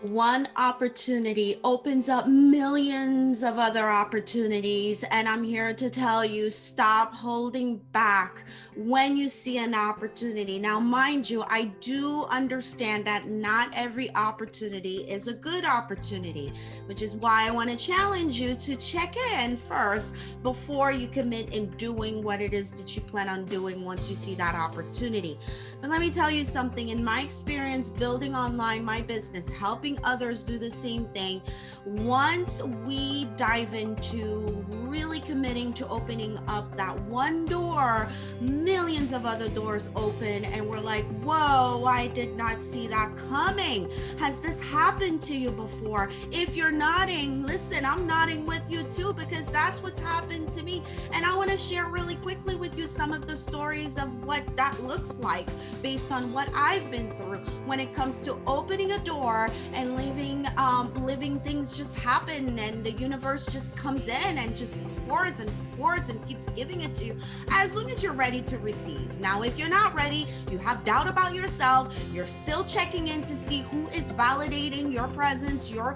One opportunity opens up millions of other opportunities. And I'm here to tell you, stop holding back when you see an opportunity. Now, mind you, I do understand that not every opportunity is a good opportunity, which is why I want to challenge you to check in first before you commit in doing what it is that you plan on doing once you see that opportunity. But let me tell you something. In my experience building online my business, helping others do the same thing, once we dive into really committing to opening up that one door, millions of other doors open, and we're like, whoa, I did not see that coming. Has this happened to you before? If you're nodding, listen, I'm nodding with you too, because that's what's happened to me. And I want to share really quickly with you some of the stories of what that looks like based on what I've been through when it comes to opening a door and living things just happen, and the universe just comes in and just pours and keeps giving it to you as long as you're ready to receive. Now, if you're not ready, you have doubt about yourself, you're still checking in to see who is validating your presence, your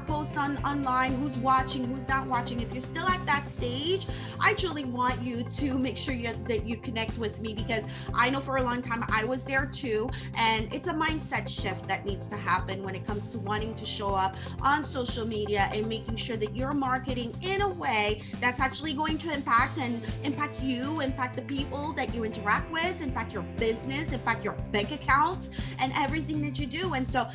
post online, who's watching, who's not watching. If you're still at that stage, I truly want you to make sure that you connect with me, because I know for a long time I was there too, and it's a mindset shift that needs to happen when it comes to wanting to show up on social media and making sure that you're marketing in a way that's actually going to impact you, impact the people that you interact with, impact your business, impact your bank account, and everything that you do. And so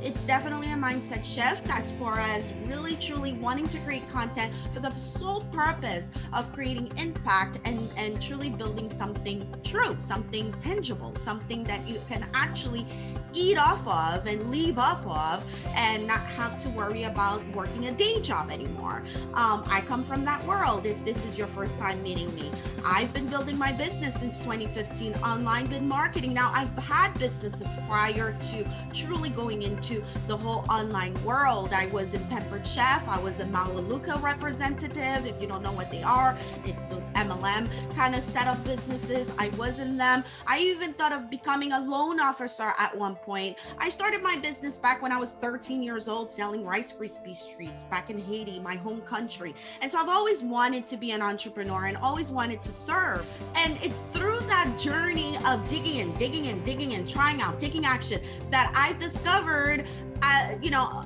it's definitely a mindset shift as far as really truly wanting to create content for the sole purpose of creating impact and truly building something true, something tangible, something that you can actually eat off of and leave off of and not have to worry about working a day job anymore. I come from that world. If this is your first time meeting me, I've been building my business since 2015, online been marketing. Now, I've had businesses prior to truly going into the whole online world. I was in Pampered Chef. I was a Malaluka representative. If you don't know what they are, it's those MLM kind of setup businesses. I was in them. I even thought of becoming a loan officer at one point. I started my business back when I was 13 years old, selling Rice Krispie treats back in Haiti, my home country. And so I've always wanted to be an entrepreneur and always wanted to serve. And it's through that journey of digging and trying out, taking action, that I've discovered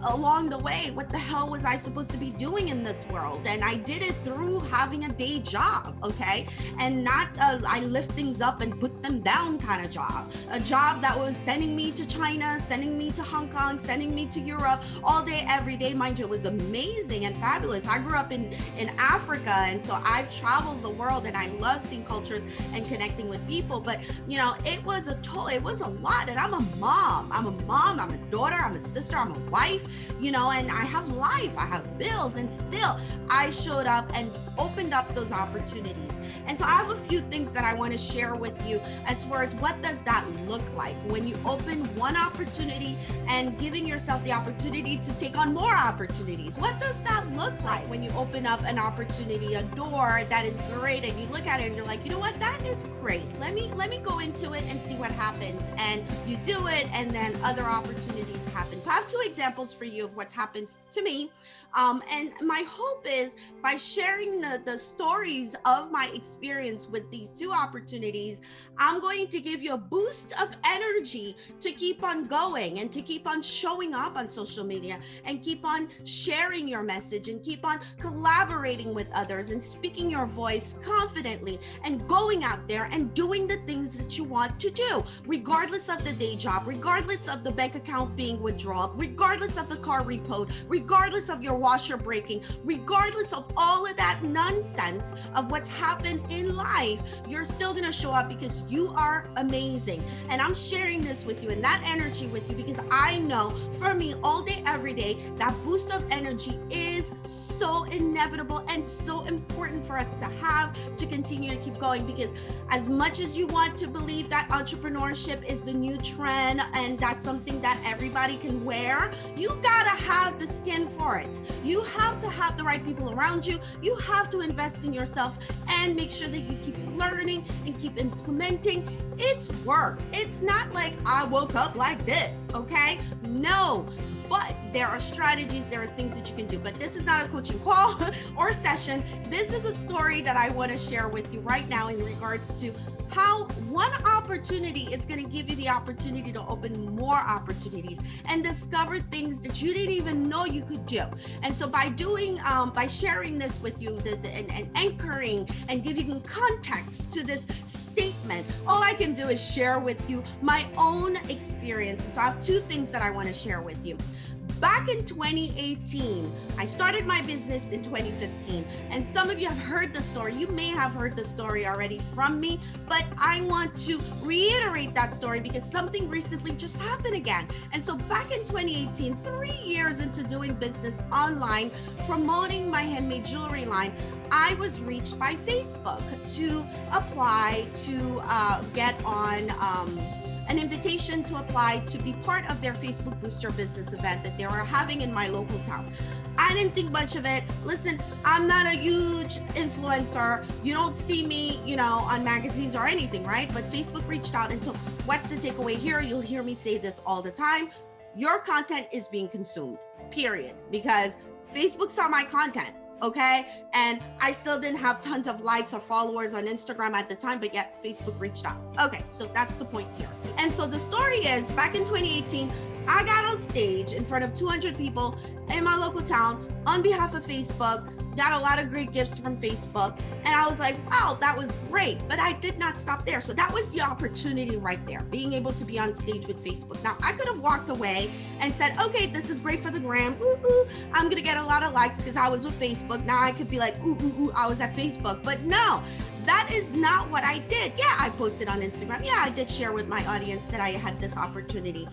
along the way, what the hell was I supposed to be doing in this world? And I did it through having a day job, okay? And not I lift things up and put them down kind of job. A job that was sending me to China, sending me to Hong Kong, sending me to Europe all day, every day. Mind you, it was amazing and fabulous. I grew up in Africa, and so I've traveled the world, and I love seeing cultures and connecting with people. But, it was a lot. And I'm a mom, I'm a daughter, I'm a sister, I'm a wife, and I have life, I have bills, and still I showed up and opened up those opportunities. And so I have a few things that I want to share with you as far as what does that look like when you open one opportunity and giving yourself the opportunity to take on more opportunities. What does that look like when you open up an opportunity, a door that is great, and you look at it and you're like, you know what, that is great. Let me go into it and see what happens. And you do it, and then other opportunities happen. So I have two examples for you of what's happened to me. And my hope is by sharing the stories of my experience with these two opportunities, I'm going to give you a boost of energy to keep on going and to keep on showing up on social media and keep on sharing your message and keep on collaborating with others and speaking your voice confidently and going out there and doing the things that you want to do, regardless of the day job, regardless of the bank account being withdrawn, regardless of the car repoed, regardless of your washer breaking, regardless of all of that nonsense of what's happened in life, you're still going to show up because you are amazing. And I'm sharing this with you and that energy with you because I know for me all day, every day, that boost of energy is so inevitable and so important for us to have to continue to keep going. Because as much as you want to believe that entrepreneurship is the new trend and that's something that everybody can wear, you gotta have the skin for it. You have to have the right people around you. You have to invest in yourself and make sure that you keep learning and keep implementing. It's work. It's not like I woke up like this, okay? No, but there are strategies, there are things that you can do, but this is not a coaching call or session. This is a story that I want to share with you right now in regards to how one opportunity is going to give you the opportunity to open more opportunities and discover things that you didn't even know you could do. And so by sharing this with you and anchoring and giving context to this statement, all I can do is share with you my own experience. And so I have two things that I want to share with you. Back in 2018, I started my business in 2015, and some of you have heard the story. You may have heard the story already from me, but I want to reiterate that story because something recently just happened again. And so back in 2018, 3 years into doing business online, promoting my handmade jewelry line, I was reached by Facebook to apply to get on an invitation to apply to be part of their Facebook Boost Your Business event that they were having in my local town. I didn't think much of it. Listen, I'm not a huge influencer. You don't see me, on magazines or anything, right? But Facebook reached out. And so what's the takeaway here? You'll hear me say this all the time. Your content is being consumed, period. Because Facebook saw my content. Okay. And I still didn't have tons of likes or followers on Instagram at the time, but yet Facebook reached out. Okay. So that's the point here. And so the story is back in 2018, I got on stage in front of 200 people in my local town on behalf of Facebook, got a lot of great gifts from Facebook. And I was like, wow, that was great. But I did not stop there. So that was the opportunity right there, being able to be on stage with Facebook. Now, I could have walked away and said, okay, this is great for the gram. Ooh, I'm going to get a lot of likes because I was with Facebook. Now I could be like, ooh, I was at Facebook. But no, that is not what I did. Yeah, I posted on Instagram. Yeah, I did share with my audience that I had this opportunity.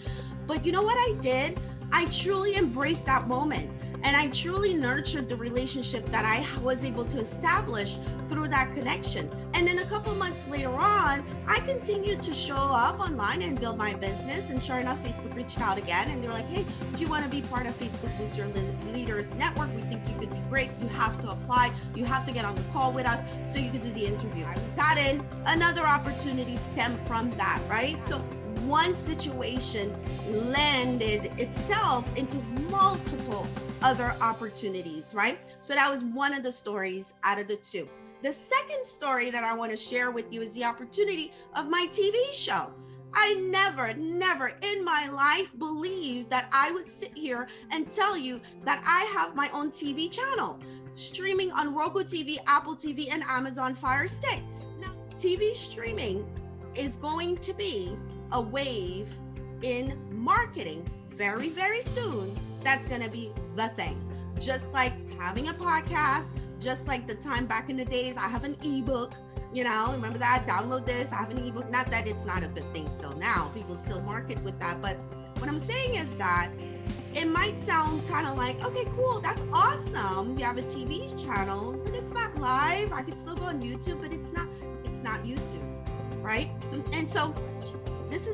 But you know what I did? I truly embraced that moment. And I truly nurtured the relationship that I was able to establish through that connection. And then a couple months later on, I continued to show up online and build my business. And sure enough, Facebook reached out again and they were like, hey, do you want to be part of Facebook Boost Your Leaders Network? We think you could be great. You have to apply. You have to get on the call with us so you could do the interview. I got in. Another opportunity stemmed from that, right? So one situation landed itself into multiple other opportunities, right? So that was one of the stories out of the two. The second story that I want to share with you is the opportunity of my TV show. I never in my life believed that I would sit here and tell you that I have my own TV channel streaming on Roku TV, Apple TV, and Amazon Fire Stick. Now, TV streaming is going to be a wave in marketing very, very soon. That's going to be the thing. Just like having a podcast, just like the time back in the days, I have an ebook, remember that? Download this, I have an ebook. Not that it's not a good thing still now. People still market with that. But what I'm saying is that it might sound kind of like, okay, cool, that's awesome. You have a TV channel, but it's not live. I could still go on YouTube, but it's not YouTube, right? And so this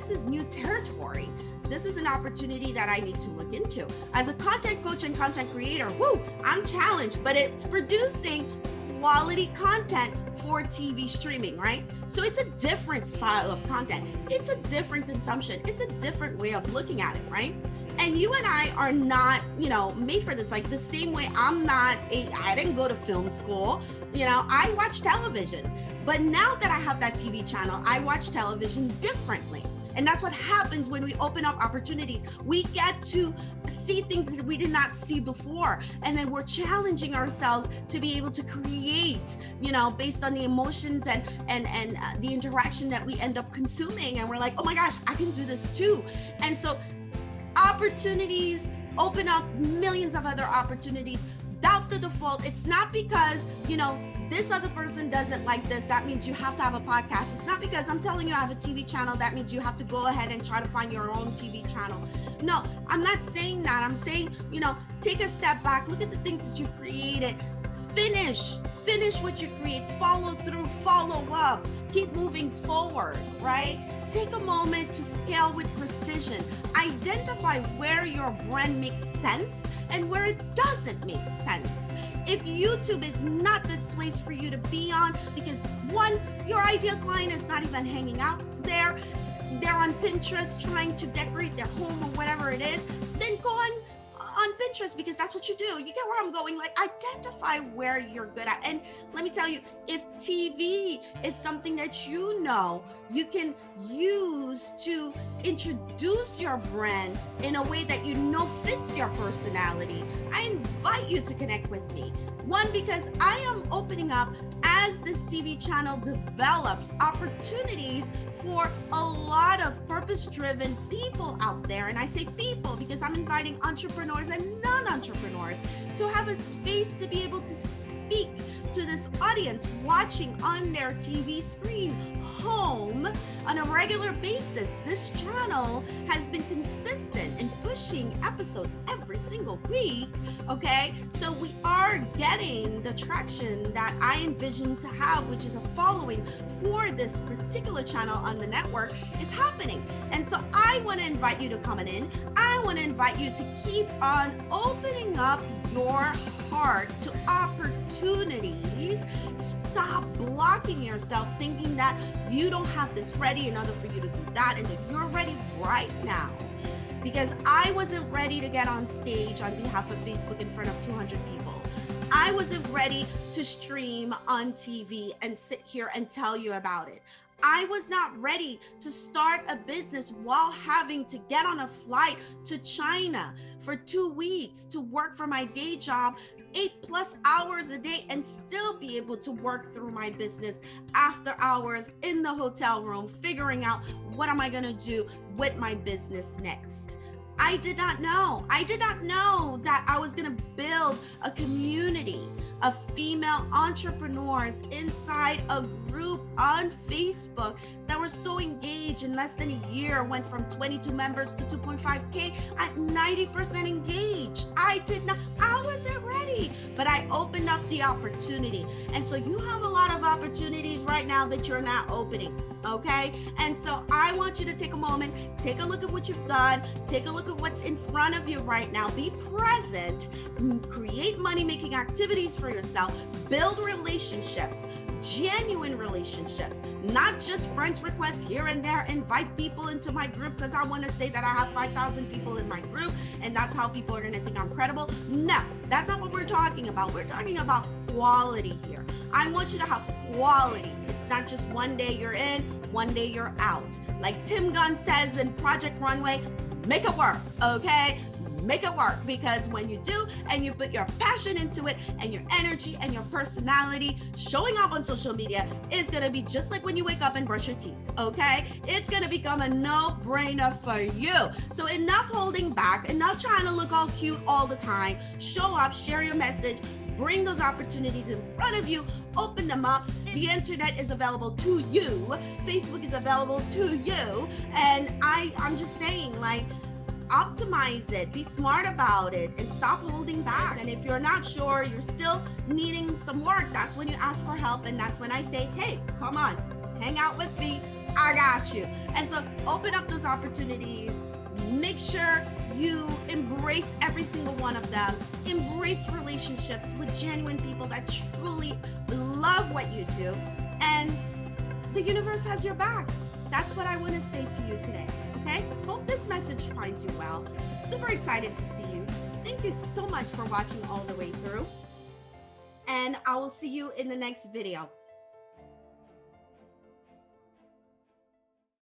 is new territory. This is an opportunity that I need to look into. As a content coach and content creator, I'm challenged, but it's producing quality content for TV streaming, right? So it's a different style of content. It's a different consumption. It's a different way of looking at it, right? And you and I are not, made for this. Like the same way I didn't go to film school, I watch television. But now that I have that TV channel, I watch television differently. And that's what happens when we open up opportunities. We get to see things that we did not see before. And then we're challenging ourselves to be able to create, based on the emotions and the interaction that we end up consuming. And we're like, oh my gosh, I can do this too. And so opportunities open up millions of other opportunities. Doubt the default. It's not because, this other person doesn't like this, that means you have to have a podcast. It's not because I'm telling you I have a TV channel, that means you have to go ahead and try to find your own TV channel. No, I'm not saying that. I'm saying, take a step back, look at the things that you've created, finish what you create, follow through, follow up, keep moving forward, right? Take a moment to scale with precision. Identify where your brand makes sense and where it doesn't make sense. If YouTube is not the place for you to be on, because one, your ideal client is not even hanging out there, they're on Pinterest trying to decorate their home or whatever it is, then go on interest, because that's what you do. You get where I'm going? Like, identify where you're good at. And let me tell you, if TV is something that you know you can use to introduce your brand in a way that you know fits your personality, I invite you to connect with me. One, because I am opening up, as this TV channel develops, opportunities for a lot of purpose-driven people out there. And I say people because I'm inviting entrepreneurs and non-entrepreneurs to have a space to be able to speak to this audience watching on their TV screen home on a regular basis. This channel has been consistent in pushing episodes every single week, okay? So we are getting the traction that I envision to have, which is a following for this particular channel on the network. It's happening. And so I want to invite you to come in. I want to invite you to keep on opening up your heart to opportunities. Stop blocking yourself thinking that you don't have this ready in order for you to do that, and that you're ready right now. Because I wasn't ready to get on stage on behalf of Facebook in front of 200 people. I wasn't ready to stream on TV and sit here and tell you about it. I was not ready to start a business while having to get on a flight to China for 2 weeks to work for my day job, 8+ hours a day, and still be able to work through my business after hours in the hotel room, figuring out what am I going to do with my business next. I did not know. I did not know that I was going to build a community of female entrepreneurs inside a group on Facebook that were so engaged. In less than a year, went from 22 members to 2.5K at 90% engaged. I wasn't ready, but I opened up the opportunity. And so you have a lot of opportunities right now that you're not opening. Okay. And so I want you to take a moment, take a look at what you've done, take a look at what's in front of you right now, be present, create money-making activities for yourself, build relationships, genuine relationships, not just friends requests here and there. Invite people into my group because I want to say that I have 5,000 people in my group and that's how people are going to think I'm credible. No, that's not what we're talking about. We're talking about quality here. I want you to have quality. It's not just one day you're in, one day you're out. Like Tim Gunn says in Project Runway, make it work, okay? Make it work, because when you do and you put your passion into it and your energy and your personality, showing up on social media is going to be just like when you wake up and brush your teeth, okay? It's going to become a no-brainer for you. So enough holding back, enough trying to look all cute all the time. Show up, share your message, bring those opportunities in front of you, open them up. The internet is available to you. Facebook is available to you. And I'm just saying, like, optimize it, be smart about it, and stop holding back. And if you're not sure, you're still needing some work, that's when you ask for help. And that's when I say, hey, come on, hang out with me. I got you. And so open up those opportunities. Make sure you embrace every single one of them. Embrace relationships with genuine people that truly love what you do. And the universe has your back. That's what I want to say to you today. Okay? Hope this message finds you well. Super excited to see you. Thank you so much for watching all the way through. And I will see you in the next video.